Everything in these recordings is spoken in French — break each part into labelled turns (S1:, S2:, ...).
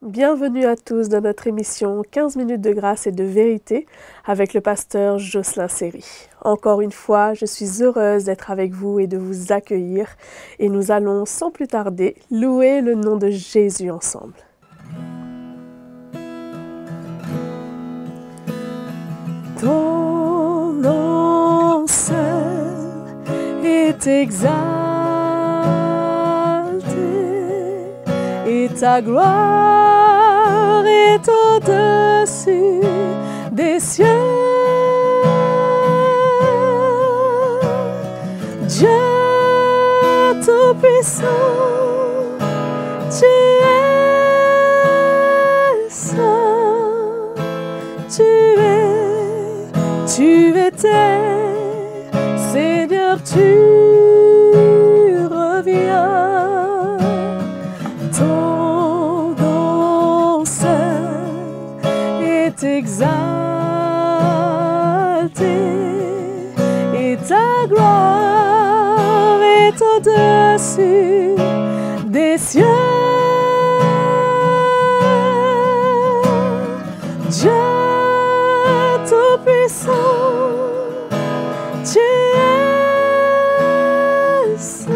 S1: Bienvenue à tous dans notre émission 15 minutes de grâce et de vérité avec le pasteur Jocelyn Seri. Encore une fois, je suis heureuse d'être avec vous et de vous accueillir et nous allons sans plus tarder louer le nom de Jésus ensemble. Ton nom seul est exalté et ta gloire est au-dessus des cieux. Dieu Tout-Puissant, tu es saint, tu étais, Seigneur, tu reviens. Ton nom seul est exalté et ta gloire est au-dessus des cieux. Dieu Tout-Puissant, tu es saint,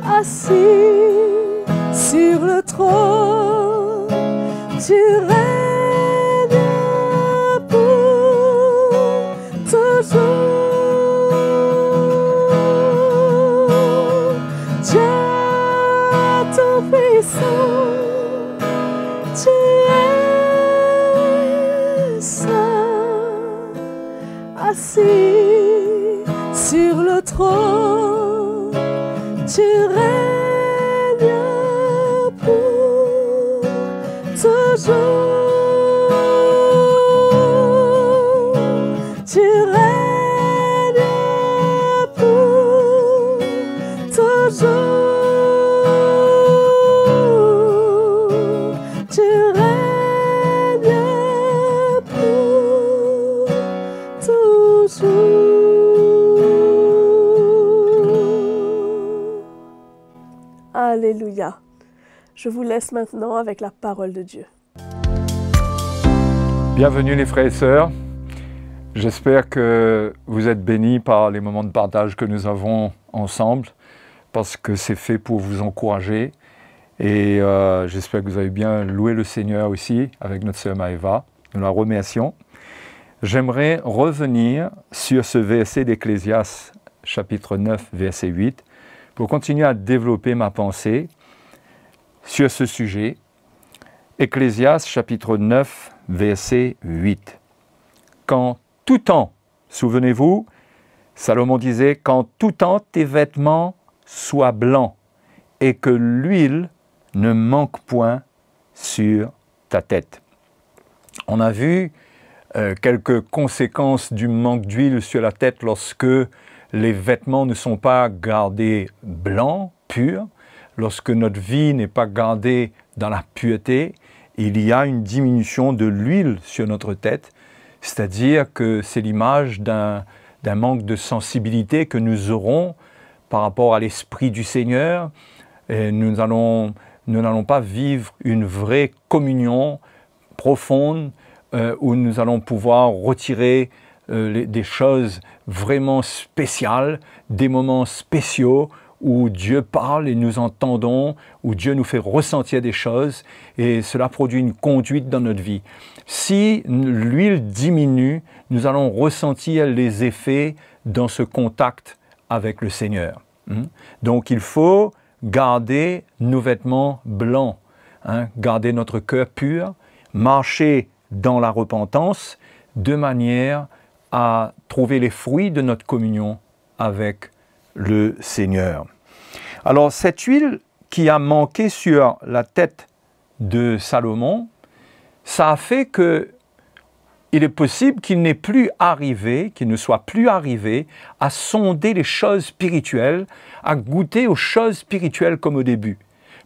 S1: assis sur le trône, tu règnes pour toujours. Dieu Tout-Puissant, tu es saint, assis sur le trône, tu règnes pour toujours. Tu règnes pour toujours. Tu règnes pour toujours. Alléluia. Je vous laisse maintenant avec la parole de Dieu.
S2: Bienvenue les frères et sœurs. J'espère que vous êtes bénis par les moments de partage que nous avons ensemble, parce que c'est fait pour vous encourager. Et j'espère que vous avez bien loué le Seigneur aussi avec notre sœur Maëva. Nous la remercions. J'aimerais revenir sur ce verset d'Ecclésiaste, chapitre 9, verset 8, pour continuer à développer ma pensée sur ce sujet. Ecclésiaste, chapitre 9, verset 8. Qu'en tout temps, souvenez-vous, Salomon disait, qu'en tout temps tes vêtements soient blancs et que l'huile ne manque point sur ta tête. On a vu quelques conséquences du manque d'huile sur la tête lorsque les vêtements ne sont pas gardés blancs, purs, lorsque notre vie n'est pas gardée dans la pureté, il y a une diminution de l'huile sur notre tête, c'est-à-dire que c'est l'image d'un manque de sensibilité que nous aurons par rapport à l'Esprit du Seigneur. Et nous n'allons pas vivre une vraie communion profonde où nous allons pouvoir retirer des choses vraiment spéciales, des moments spéciaux où Dieu parle et nous entendons, où Dieu nous fait ressentir des choses et cela produit une conduite dans notre vie. Si l'huile diminue, nous allons ressentir les effets dans ce contact avec le Seigneur. Donc il faut garder nos vêtements blancs, garder notre cœur pur, marcher dans la repentance de manière à trouver les fruits de notre communion avec le Seigneur. Alors cette huile qui a manqué sur la tête de Salomon, ça a fait que il est possible qu'il n'ait plus arrivé, qu'il ne soit plus arrivé à sonder les choses spirituelles, à goûter aux choses spirituelles comme au début.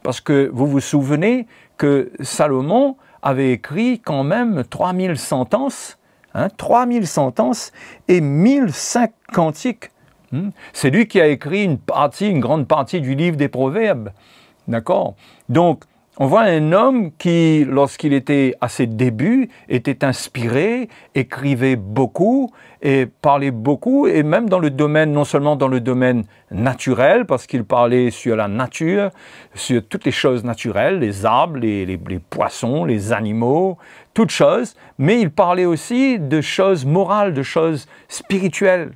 S2: Parce que vous vous souvenez que Salomon avait écrit quand même 3000 sentences, 3000 sentences et 1005 cantiques. C'est lui qui a écrit une grande partie du livre des Proverbes. D'accord? Donc, On voit un homme qui, lorsqu'il était à ses débuts, était inspiré, écrivait beaucoup et parlait beaucoup, et même dans le domaine, non seulement dans le domaine naturel, parce qu'il parlait sur la nature, sur toutes les choses naturelles, les arbres, les poissons, les animaux, toutes choses, mais il parlait aussi de choses morales, de choses spirituelles.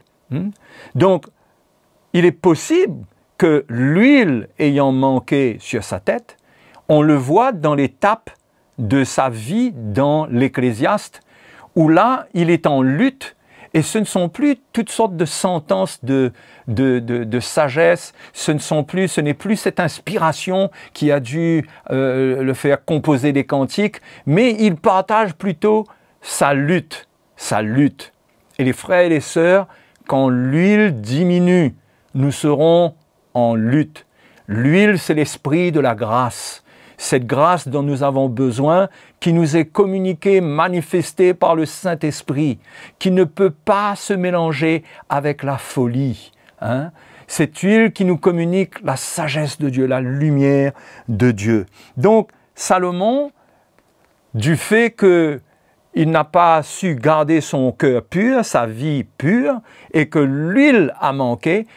S2: Donc, il est possible que l'huile ayant manqué sur sa tête, on le voit dans l'étape de sa vie dans l'Ecclésiaste, où là, il est en lutte, et ce ne sont plus toutes sortes de sentences de sagesse, ce n'est plus cette inspiration qui a dû le faire composer des cantiques, mais il partage plutôt sa lutte. Et les frères et les sœurs, quand l'huile diminue, nous serons en lutte. L'huile, c'est l'esprit de la grâce. Cette grâce dont nous avons besoin, qui nous est communiquée, manifestée par le Saint-Esprit, qui ne peut pas se mélanger avec la folie. Cette huile qui nous communique la sagesse de Dieu, la lumière de Dieu. Donc, Salomon, du fait qu'il n'a pas su garder son cœur pur, sa vie pure, et que l'huile a manqué,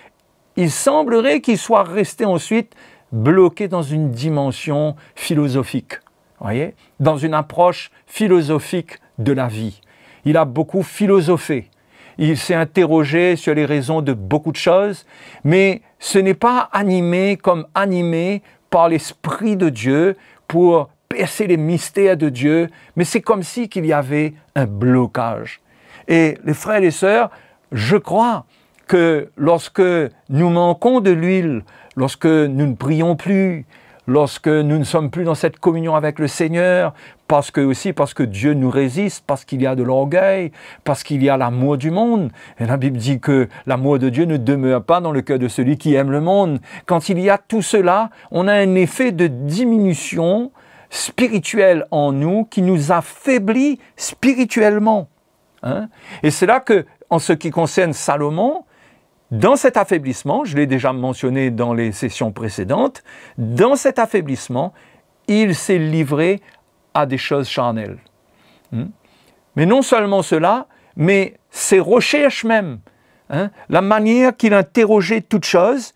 S2: il semblerait qu'il soit resté ensuite bloqué dans une dimension philosophique, voyez, dans une approche philosophique de la vie. Il a beaucoup philosophé, il s'est interrogé sur les raisons de beaucoup de choses, mais ce n'est pas animé par l'Esprit de Dieu pour percer les mystères de Dieu, mais c'est comme si qu'il y avait un blocage. Et les frères et les sœurs, je crois que lorsque nous manquons de l'huile, lorsque nous ne prions plus, lorsque nous ne sommes plus dans cette communion avec le Seigneur, parce que Dieu nous résiste, parce qu'il y a de l'orgueil, parce qu'il y a l'amour du monde. Et la Bible dit que l'amour de Dieu ne demeure pas dans le cœur de celui qui aime le monde. Quand il y a tout cela, on a un effet de diminution spirituelle en nous qui nous affaiblit spirituellement. Et c'est là que, en ce qui concerne Salomon, dans cet affaiblissement, je l'ai déjà mentionné dans les sessions précédentes, dans cet affaiblissement, il s'est livré à des choses charnelles. Mais non seulement cela, mais ses recherches même, la manière qu'il interrogeait toutes choses,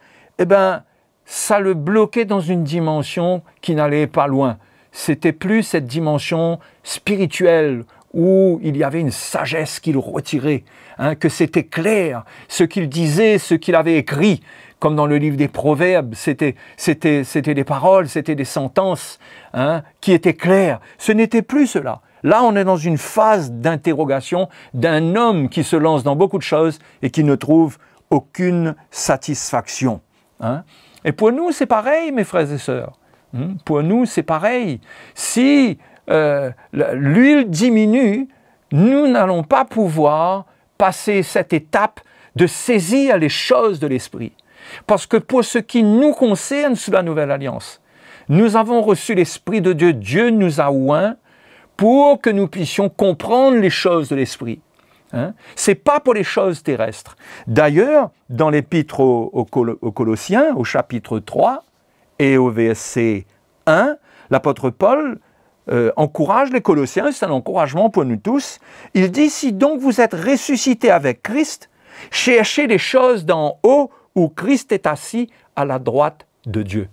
S2: ça le bloquait dans une dimension qui n'allait pas loin. C'était plus cette dimension spirituelle où il y avait une sagesse qu'il retirait, que c'était clair, ce qu'il disait, ce qu'il avait écrit, comme dans le livre des Proverbes, c'était des paroles, c'était des sentences qui étaient claires. Ce n'était plus cela. Là, on est dans une phase d'interrogation d'un homme qui se lance dans beaucoup de choses et qui ne trouve aucune satisfaction. Et pour nous, c'est pareil, mes frères et sœurs. Pour nous, c'est pareil. Si l'huile diminue, nous n'allons pas pouvoir passer cette étape de saisir les choses de l'Esprit. Parce que pour ce qui nous concerne sous la Nouvelle Alliance, nous avons reçu l'Esprit de Dieu. Dieu nous a oints pour que nous puissions comprendre les choses de l'Esprit. Ce n'est pas pour les choses terrestres. D'ailleurs, dans l'Épître aux Colossiens, au chapitre 3 et au verset 1, l'apôtre Paul encourage les Colossiens, c'est un encouragement pour nous tous. Il dit, si donc vous êtes ressuscités avec Christ, cherchez les choses d'en haut où Christ est assis à la droite de Dieu.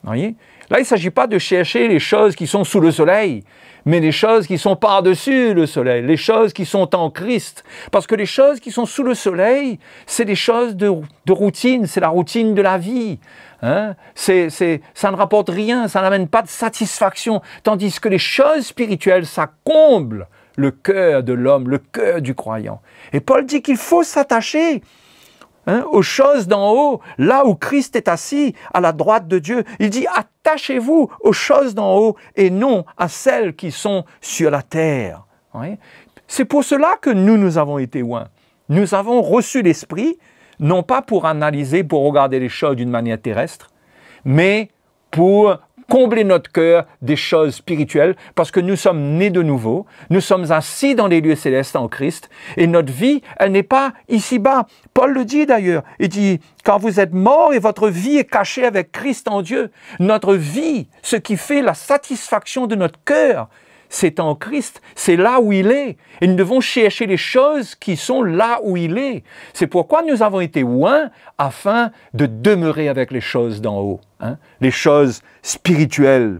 S2: Voyez? Là, il ne s'agit pas de chercher les choses qui sont sous le soleil, mais les choses qui sont par-dessus le soleil, les choses qui sont en Christ. Parce que les choses qui sont sous le soleil, c'est des choses de routine, c'est la routine de la vie. Ça ne rapporte rien, ça n'amène pas de satisfaction. Tandis que les choses spirituelles, ça comble le cœur de l'homme, le cœur du croyant. Et Paul dit qu'il faut s'attacher aux choses d'en haut, là où Christ est assis à la droite de Dieu. Il dit, attachez-vous aux choses d'en haut et non à celles qui sont sur la terre. C'est pour cela que nous avons été oints. Nous avons reçu l'Esprit, non pas pour analyser, pour regarder les choses d'une manière terrestre, mais pour combler notre cœur des choses spirituelles parce que nous sommes nés de nouveau, nous sommes assis dans les lieux célestes en Christ et notre vie, elle n'est pas ici-bas. Paul le dit d'ailleurs, il dit, quand vous êtes morts et votre vie est cachée avec Christ en Dieu, notre vie, ce qui fait la satisfaction de notre cœur, c'est en Christ, c'est là où il est. Et nous devons chercher les choses qui sont là où il est. C'est pourquoi nous avons été oints afin de demeurer avec les choses d'en haut, hein, les choses spirituelles.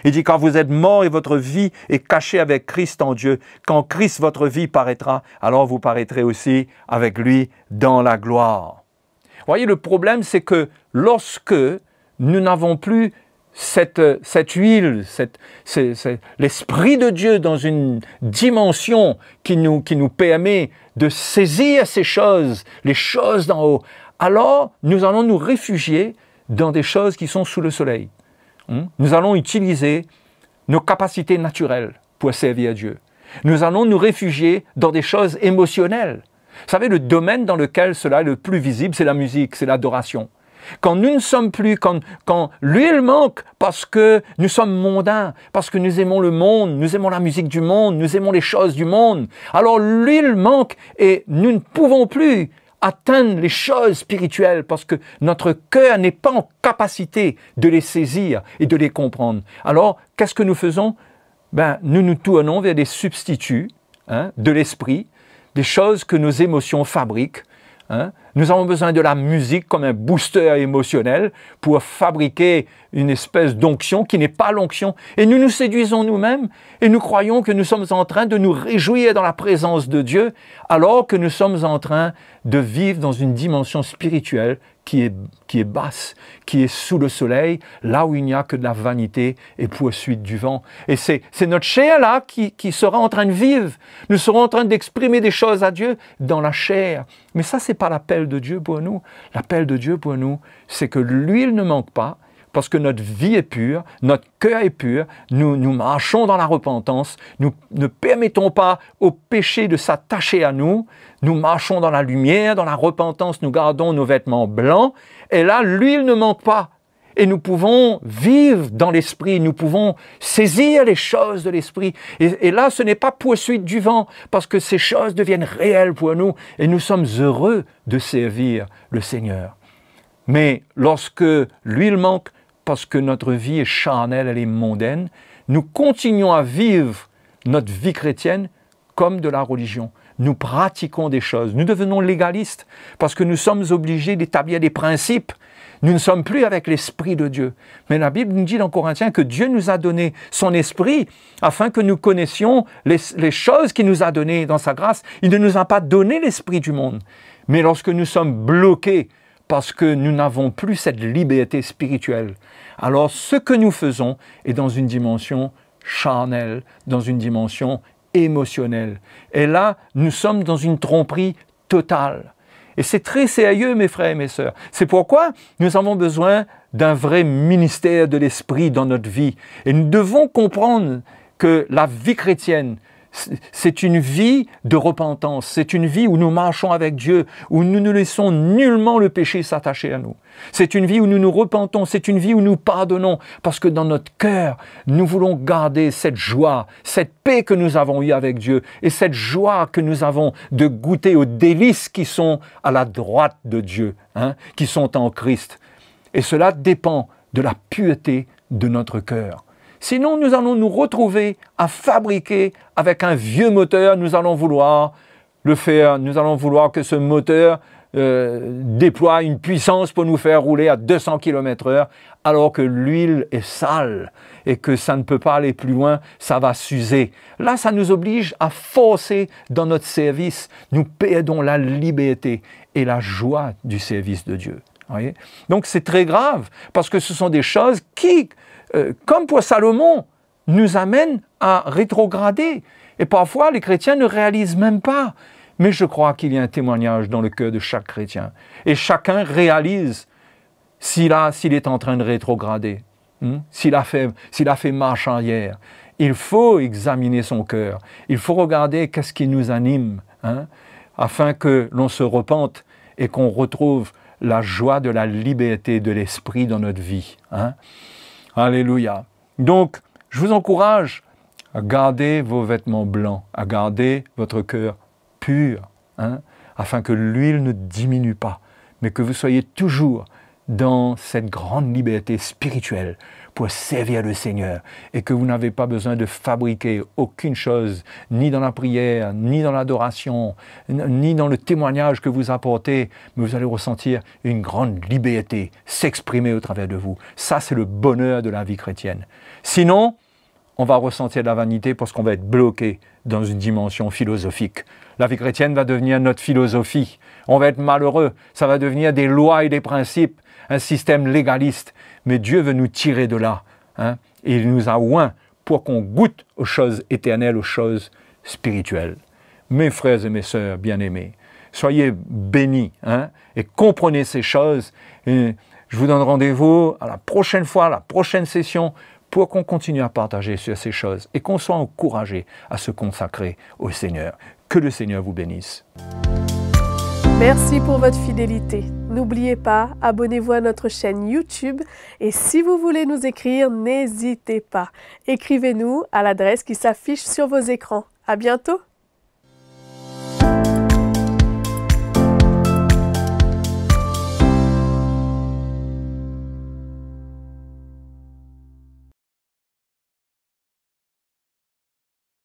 S2: Il dit, quand vous êtes morts et votre vie est cachée avec Christ en Dieu, quand Christ, votre vie, paraîtra, alors vous paraîtrez aussi avec lui dans la gloire. Vous voyez, le problème, c'est que lorsque nous n'avons plus cette huile, l'Esprit de Dieu dans une dimension qui nous permet de saisir ces choses, les choses d'en haut, alors nous allons nous réfugier dans des choses qui sont sous le soleil. Nous allons utiliser nos capacités naturelles pour servir Dieu. Nous allons nous réfugier dans des choses émotionnelles. Vous savez, le domaine dans lequel cela est le plus visible, c'est la musique, c'est l'adoration. Quand nous ne sommes plus, quand l'huile manque parce que nous sommes mondains, parce que nous aimons le monde, nous aimons la musique du monde, nous aimons les choses du monde, alors l'huile manque et nous ne pouvons plus atteindre les choses spirituelles parce que notre cœur n'est pas en capacité de les saisir et de les comprendre. Alors, qu'est-ce que nous faisons? Nous nous tournons vers des substituts de l'esprit, des choses que nos émotions fabriquent. Nous avons besoin de la musique comme un booster émotionnel pour fabriquer une espèce d'onction qui n'est pas l'onction. Et nous nous séduisons nous-mêmes et nous croyons que nous sommes en train de nous réjouir dans la présence de Dieu alors que nous sommes en train de vivre dans une dimension spirituelle qui est basse, qui est sous le soleil, là où il n'y a que de la vanité et poursuite du vent. Et c'est notre chair là qui sera en train de vivre. Nous serons en train d'exprimer des choses à Dieu dans la chair. Mais ça, c'est pas l'appel de Dieu pour nous. L'appel de Dieu pour nous, c'est que l'huile ne manque pas, parce que notre vie est pure, notre cœur est pur, nous marchons dans la repentance, nous ne permettons pas au péché de s'attacher à nous, nous marchons dans la lumière, dans la repentance, nous gardons nos vêtements blancs, et là, l'huile ne manque pas. Et nous pouvons vivre dans l'esprit, nous pouvons saisir les choses de l'esprit. Et là, ce n'est pas poursuite du vent, parce que ces choses deviennent réelles pour nous, et nous sommes heureux de servir le Seigneur. Mais lorsque l'huile manque, parce que notre vie est charnelle, elle est mondaine, nous continuons à vivre notre vie chrétienne comme de la religion. Nous pratiquons des choses, nous devenons légalistes parce que nous sommes obligés d'établir des principes. Nous ne sommes plus avec l'Esprit de Dieu. Mais la Bible nous dit dans Corinthiens que Dieu nous a donné son Esprit afin que nous connaissions les choses qu'il nous a données dans sa grâce. Il ne nous a pas donné l'Esprit du monde. Mais lorsque nous sommes bloqués parce que nous n'avons plus cette liberté spirituelle, alors ce que nous faisons est dans une dimension charnelle, dans une dimension émotionnelle. Et là, nous sommes dans une tromperie totale. Et c'est très sérieux, mes frères et mes sœurs. C'est pourquoi nous avons besoin d'un vrai ministère de l'Esprit dans notre vie. Et nous devons comprendre que la vie chrétienne, c'est une vie de repentance, c'est une vie où nous marchons avec Dieu, où nous ne laissons nullement le péché s'attacher à nous. C'est une vie où nous nous repentons, c'est une vie où nous pardonnons, parce que dans notre cœur, nous voulons garder cette joie, cette paix que nous avons eue avec Dieu, et cette joie que nous avons de goûter aux délices qui sont à la droite de Dieu, qui sont en Christ. Et cela dépend de la pureté de notre cœur. Sinon, nous allons nous retrouver à fabriquer avec un vieux moteur. Nous allons vouloir le faire. Nous allons vouloir que ce moteur déploie une puissance pour nous faire rouler à 200 km/h, alors que l'huile est sale et que ça ne peut pas aller plus loin, ça va s'user. Là, ça nous oblige à forcer dans notre service. Nous perdons la liberté et la joie du service de Dieu. Voyez? Donc, c'est très grave parce que ce sont des choses qui, comme pour Salomon, nous amènent à rétrograder. Et parfois, les chrétiens ne réalisent même pas. Mais je crois qu'il y a un témoignage dans le cœur de chaque chrétien. Et chacun réalise s'il est en train de rétrograder, s'il a fait marche arrière. Il faut examiner son cœur. Il faut regarder qu'est-ce qui nous anime, afin que l'on se repente et qu'on retrouve la joie de la liberté de l'esprit dans notre vie. Alléluia. Donc, je vous encourage à garder vos vêtements blancs, à garder votre cœur pur, hein, afin que l'huile ne diminue pas, mais que vous soyez toujours dans cette grande liberté spirituelle pour servir le Seigneur et que vous n'avez pas besoin de fabriquer aucune chose, ni dans la prière, ni dans l'adoration, ni dans le témoignage que vous apportez, mais vous allez ressentir une grande liberté s'exprimer au travers de vous. Ça, c'est le bonheur de la vie chrétienne. Sinon, on va ressentir de la vanité parce qu'on va être bloqué dans une dimension philosophique. La vie chrétienne va devenir notre philosophie. On va être malheureux. Ça va devenir des lois et des principes, un système légaliste. Mais Dieu veut nous tirer de là. Hein, et il nous a oints pour qu'on goûte aux choses éternelles, aux choses spirituelles. Mes frères et mes sœurs bien-aimés, soyez bénis, hein, et comprenez ces choses. Et je vous donne rendez-vous à la prochaine fois, à la prochaine session, pour qu'on continue à partager sur ces choses et qu'on soit encouragé à se consacrer au Seigneur. Que le Seigneur vous bénisse.
S1: Merci pour votre fidélité. N'oubliez pas, abonnez-vous à notre chaîne YouTube et si vous voulez nous écrire, n'hésitez pas. Écrivez-nous à l'adresse qui s'affiche sur vos écrans. À bientôt!